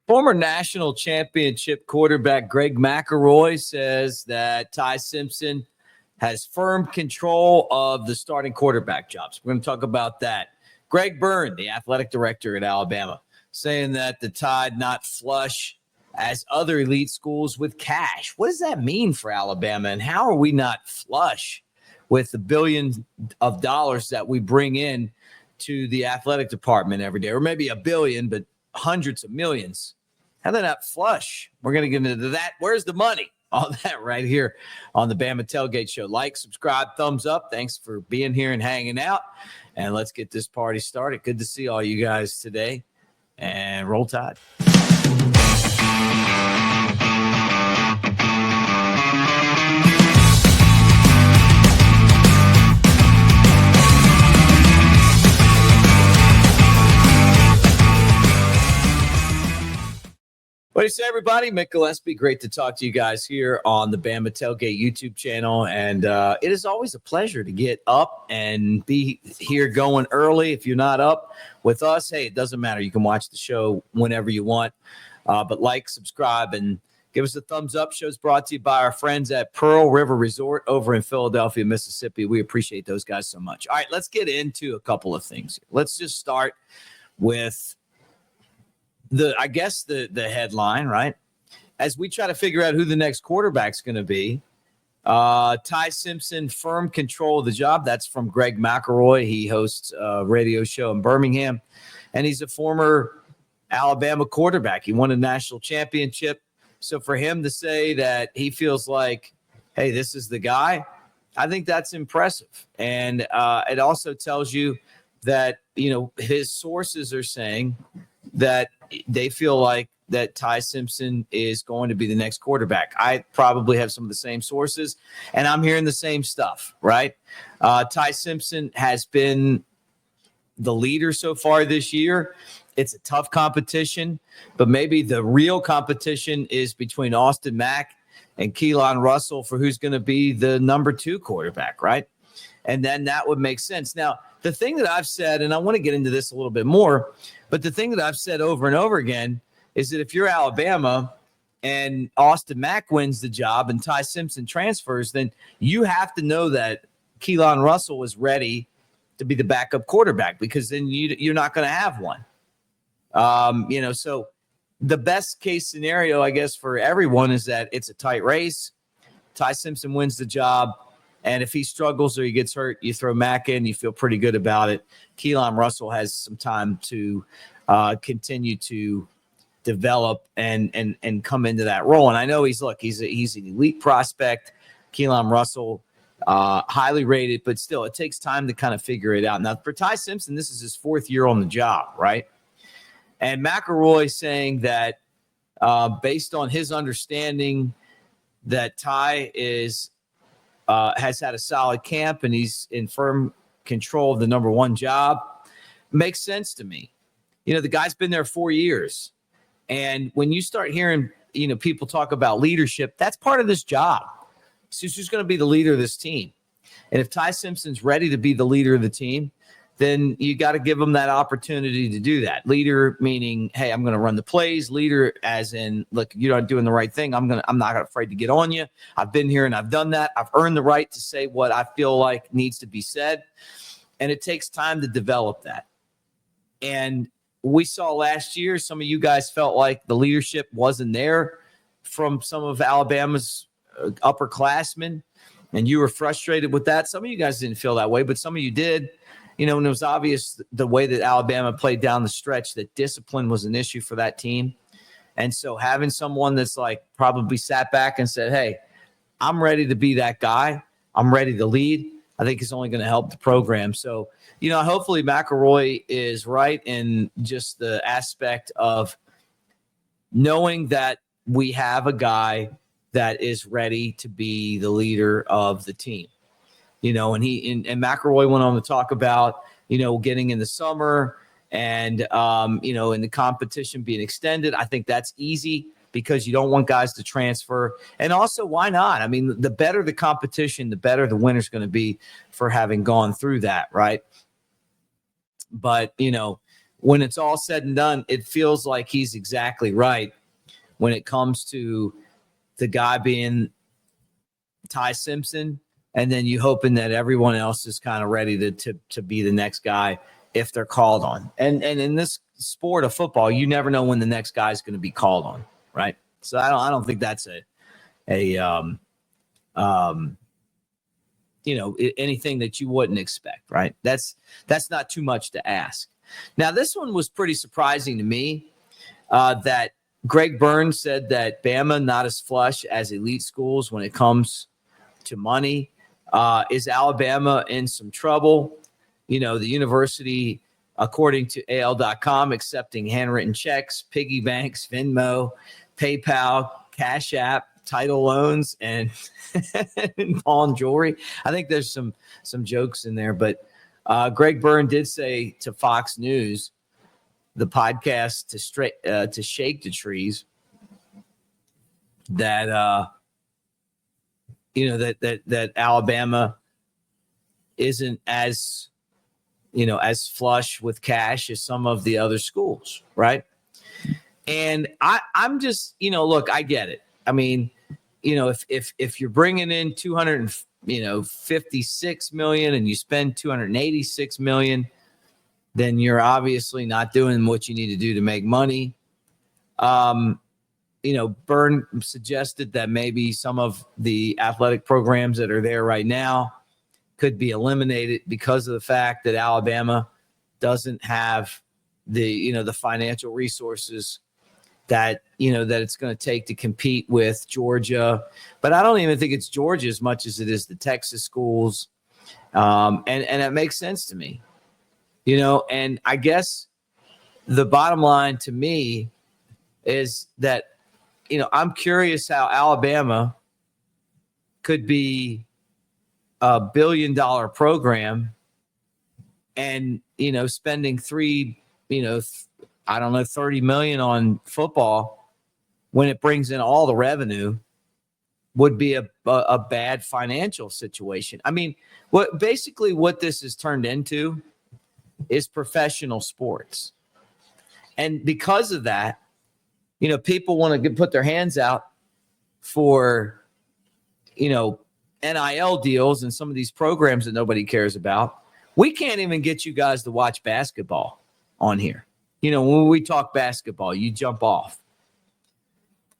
Former national championship quarterback Greg McElroy says that Ty Simpson has firm control of the starting quarterback jobs. We're going to talk about that. Greg Byrne, the athletic director at Alabama, saying that the Tide not flush as other elite schools with cash. What does that mean for Alabama, and how are we not flush with the billions of dollars that we bring in to the athletic department every day? Or maybe $1 billion, but hundreds of millions. How they not flush? We're going to get into that. Where's the money? All that right here on the Bama Tailgate Show. Like, subscribe, thumbs up. Thanks for being here and hanging out. And let's get this party started. Good to see all you guys today. And roll Tide. What do you say, everybody? Mick Gillespie. Great to talk to you guys here on the Bama Tailgate YouTube channel. And it is always a pleasure to get up and be here going early. If you're not up with us, hey, it doesn't matter. You can watch the show whenever you want. But like, subscribe, and give us a thumbs up. Show's brought to you by our friends at Pearl River Resort over in Philadelphia, Mississippi. We appreciate those guys so much. All right, let's get into a couple of things. Let's just start with the headline, right? As we try to figure out who the next quarterback's going to be, Ty Simpson, firm control of the job. That's from Greg McElroy. He hosts a radio show in Birmingham, and he's a former Alabama quarterback. He won a national championship. So for him to say that he feels like, hey, this is the guy, I think that's impressive. And it also tells you that, his sources are saying that they feel like that Ty Simpson is going to be the next quarterback. I probably have some of the same sources, and I'm hearing the same stuff, right? Ty Simpson has been the leader so far this year. It's a tough competition, but maybe the real competition is between Austin Mack and Keelan Russell for who's going to be the number 2 quarterback, right? And then that would make sense. Now, the thing that I've said, and I want to get into this a little bit more, but the thing that I've said over and over again is that if you're Alabama and Austin Mack wins the job and Ty Simpson transfers, then you have to know that Keelan Russell is ready to be the backup quarterback, because then you're not going to have one. So the best case scenario, I guess, for everyone is that it's a tight race. Ty Simpson wins the job. And if he struggles or he gets hurt, you throw Mack in, you feel pretty good about it. Keelan Russell has some time to continue to develop and come into that role. And I know he's an elite prospect. Keelan Russell, highly rated, but still, it takes time to kind of figure it out. Now, for Ty Simpson, this is his 4th year on the job, right? And McElroy saying that based on his understanding that Ty has had a solid camp and he's in firm control of the number 1 job, makes sense to me. The guy's been there 4 years. And when you start hearing, people talk about leadership, that's part of this job. So who's going to be the leader of this team? And if Ty Simpson's ready to be the leader of the team, then you got to give him that opportunity to do that. Leader meaning, hey, I'm going to run the plays. Leader as in, look, you're not doing the right thing. I'm not afraid to get on you. I've been here and I've done that. I've earned the right to say what I feel like needs to be said. And it takes time to develop that. And we saw last year, some of you guys felt like the leadership wasn't there from some of Alabama's upperclassmen, and you were frustrated with that. Some of you guys didn't feel that way, but some of you did. And it was obvious the way that Alabama played down the stretch that discipline was an issue for that team. And so having someone that's like probably sat back and said, hey, I'm ready to be that guy, I'm ready to lead, I think is only going to help the program. So, hopefully McElroy is right in just the aspect of knowing that we have a guy that is ready to be the leader of the team. And McElroy went on to talk about, getting in the summer and, and the competition being extended. I think that's easy because you don't want guys to transfer. And also, why not? I mean, the better the competition, the better the winner's going to be for having gone through that, right? But, when it's all said and done, it feels like he's exactly right when it comes to the guy being Ty Simpson, and then you hoping that everyone else is kind of ready to be the next guy if they're called on. And in this sport of football, you never know when the next guy is going to be called on, right? So I don't think that's anything that you wouldn't expect, right? That's not too much to ask. Now, this one was pretty surprising to me that Greg Burns said that Bama not as flush as elite schools when it comes to money. Is Alabama in some trouble? The university, according to AL.com, accepting handwritten checks, piggy banks, Venmo, PayPal, Cash App, title loans, and pawn jewelry. I think there's some jokes in there, but Greg Byrne did say to Fox News, the podcast to Shake the Trees, that that Alabama isn't as as flush with cash as some of the other schools, right? And I'm just look, I get it. I mean, if you're bringing in 256 million and you spend 286 million, then you're obviously not doing what you need to do to make money. Byrne suggested that maybe some of the athletic programs that are there right now could be eliminated because of the fact that Alabama doesn't have the financial resources that it's going to take to compete with Georgia. But I don't even think it's Georgia as much as it is the Texas schools. And it makes sense to me. And I guess the bottom line to me is that, I'm curious how Alabama could be a $1 billion program and, spending $30 million on football when it brings in all the revenue would be a bad financial situation. I mean, what this has turned into is professional sports. And because of that, people want to put their hands out for, NIL deals and some of these programs that nobody cares about. We can't even get you guys to watch basketball on here. When we talk basketball, you jump off.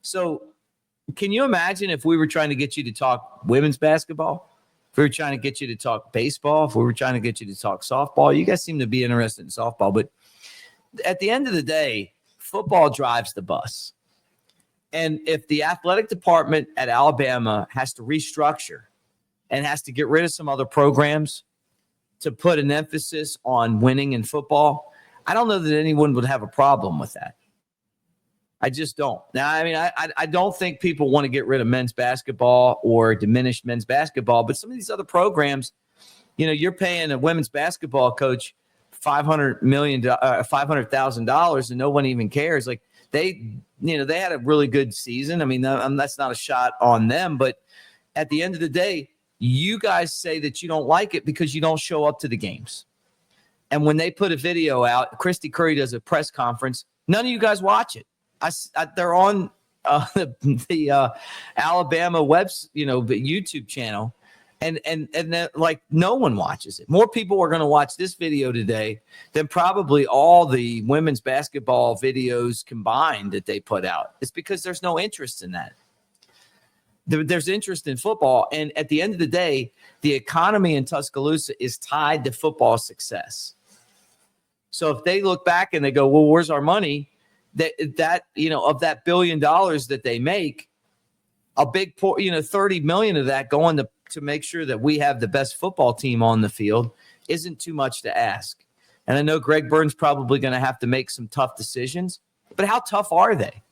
So can you imagine if we were trying to get you to talk women's basketball? If we were trying to get you to talk baseball, if we were trying to get you to talk softball? You guys seem to be interested in softball, but at the end of the day, football drives the bus. And if the athletic department at Alabama has to restructure and has to get rid of some other programs to put an emphasis on winning in football, I don't know that anyone would have a problem with that. I just don't. Now, I mean, I don't think people want to get rid of men's basketball or diminish men's basketball, but some of these other programs, you're paying a women's basketball coach $500,000 and no one even cares. Like they had a really good season. I mean, that's not a shot on them, but at the end of the day, you guys say that you don't like it because you don't show up to the games. And when they put a video out, Christy Curry does a press conference. None of you guys watch it. They're on the Alabama YouTube channel, and then, like, no one watches it. More people are going to watch this video today than probably all the women's basketball videos combined that they put out. It's because there's no interest in that. There's interest in football, and at the end of the day, the economy in Tuscaloosa is tied to football success. So if they look back and they go, well, where's our money? That of that $1 billion that they make, a big 30 million of that going to make sure that we have the best football team on the field isn't too much to ask. And I know Greg Byrne's probably going to have to make some tough decisions, but how tough are they?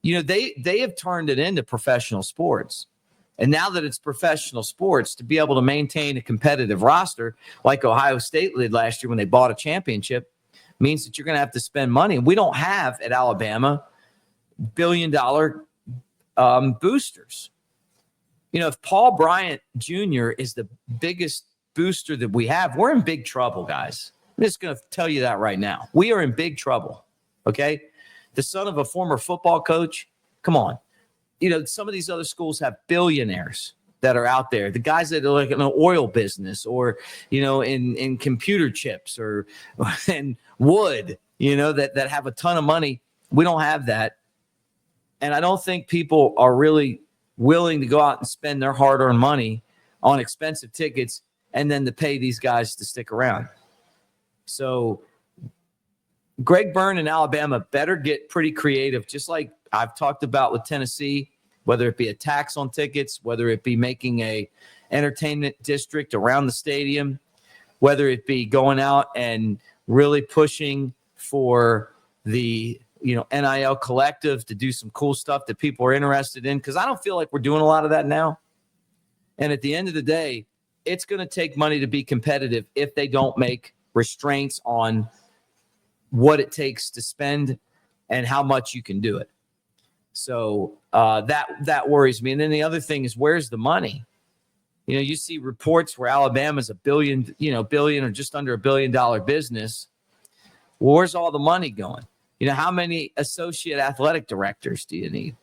They have turned it into professional sports. And now that it's professional sports, to be able to maintain a competitive roster like Ohio State did last year when they bought a championship means that you're going to have to spend money. And we don't have at Alabama $1 billion boosters. If Paul Bryant Jr. is the biggest booster that we have, we're in big trouble, guys. I'm just going to tell you that right now. We are in big trouble, okay? The son of a former football coach, come on. Some of these other schools have billionaires that are out there. The guys that are like in the oil business or, in computer chips or in wood, that have a ton of money. We don't have that. And I don't think people are really willing to go out and spend their hard-earned money on expensive tickets and then to pay these guys to stick around. So Greg Byrne in Alabama better get pretty creative, just like I've talked about with Tennessee, whether it be a tax on tickets, whether it be making a entertainment district around the stadium, whether it be going out and really pushing for the NIL collective to do some cool stuff that people are interested in, because I don't feel like we're doing a lot of that now. And at the end of the day, it's going to take money to be competitive if they don't make restraints on what it takes to spend and how much you can do it. So that worries me. And then the other thing is, where's the money? You see reports where Alabama's a billion or just under $1 billion business. Well, where's all the money going? How many associate athletic directors do you need?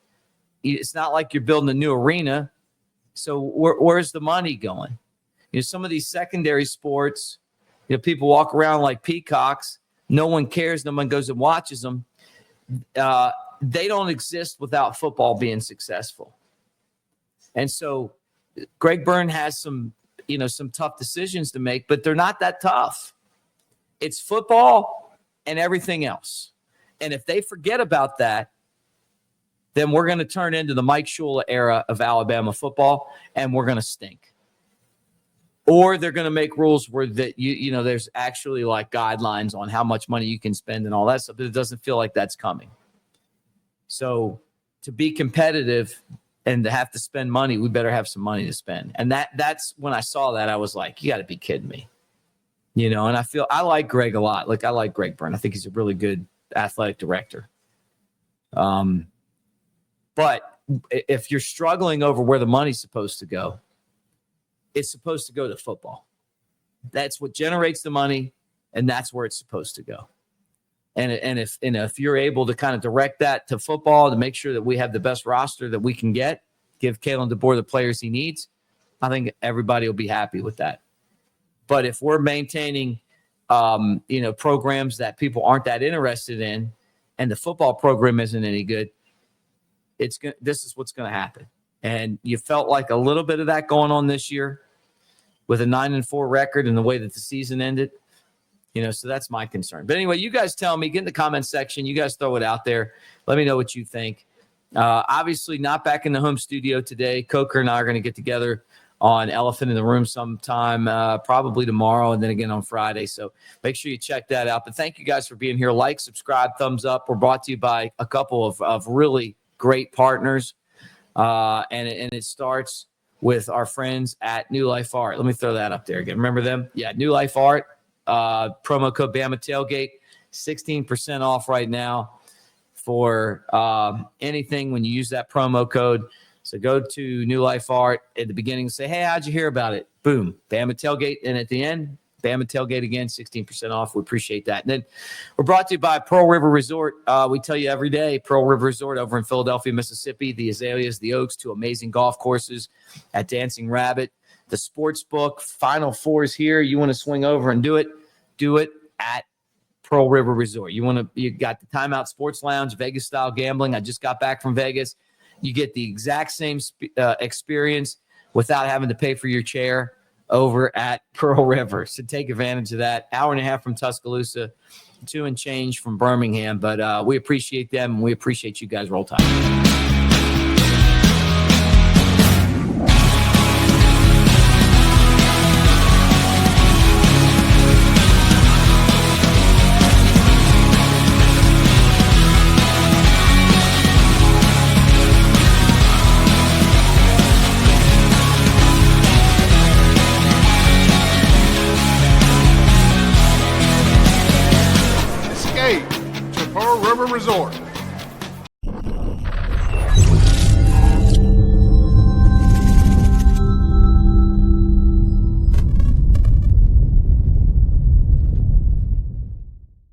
It's not like you're building a new arena. So where's the money going? Some of these secondary sports, people walk around like peacocks. No one cares. No one goes and watches them. They don't exist without football being successful. And so Greg Byrne has some tough decisions to make, but they're not that tough. It's football and everything else. And if they forget about that, then we're going to turn into the Mike Shula era of Alabama football, and we're going to stink. Or they're going to make rules where that there's actually like guidelines on how much money you can spend and all that stuff, but it doesn't feel like that's coming. So to be competitive and to have to spend money, we better have some money to spend. And that's when I saw that, I was like, you got to be kidding me. And I like Greg a lot. Like, I like Greg Byrne. I think he's a really good athletic director. But if you're struggling over where the money's supposed to go, it's supposed to go to football. That's what generates the money, and that's where it's supposed to go. And if you're able to kind of direct that to football to make sure that we have the best roster that we can get, give Kalen DeBoer the players he needs, I think everybody will be happy with that. But if we're maintaining programs that people aren't that interested in, and the football program isn't any good, this is what's going to happen. And you felt like a little bit of that going on this year with a 9-4 record and the way that the season ended. So that's my concern. But anyway, you guys tell me, get in the comment section. You guys throw it out there. Let me know what you think. Obviously not back in the home studio today. Coker and I are going to get together on Elephant in the Room sometime, probably tomorrow, and then again on Friday. So make sure you check that out. But thank you guys for being here. Like, subscribe, thumbs up. We're brought to you by a couple of really great partners. And it starts with our friends at New Life Art. Let me throw that up there again. Remember them? Yeah, New Life Art. Promo code Bama Tailgate, 16% off right now for anything when you use that promo code. So go to New Life Art at the beginning and say, hey, how'd you hear about it? Boom, Bama Tailgate. And at the end, Bama Tailgate again, 16% off. We appreciate that. And then we're brought to you by Pearl River Resort. We tell you every day, Pearl River Resort over in Philadelphia, Mississippi, the Azaleas, the Oaks, 2 amazing golf courses at Dancing Rabbit. The sports book, Final Four is here. You want to swing over and do it at Pearl River Resort. You got the Timeout Sports Lounge, Vegas style gambling. I just got back from Vegas. You get the exact same experience without having to pay for your chair over at Pearl River. So take advantage of that. Hour and a half from Tuscaloosa, 2 and change from Birmingham. But we appreciate them, and we appreciate you guys. Roll Tide. Escape to Pearl River Resort.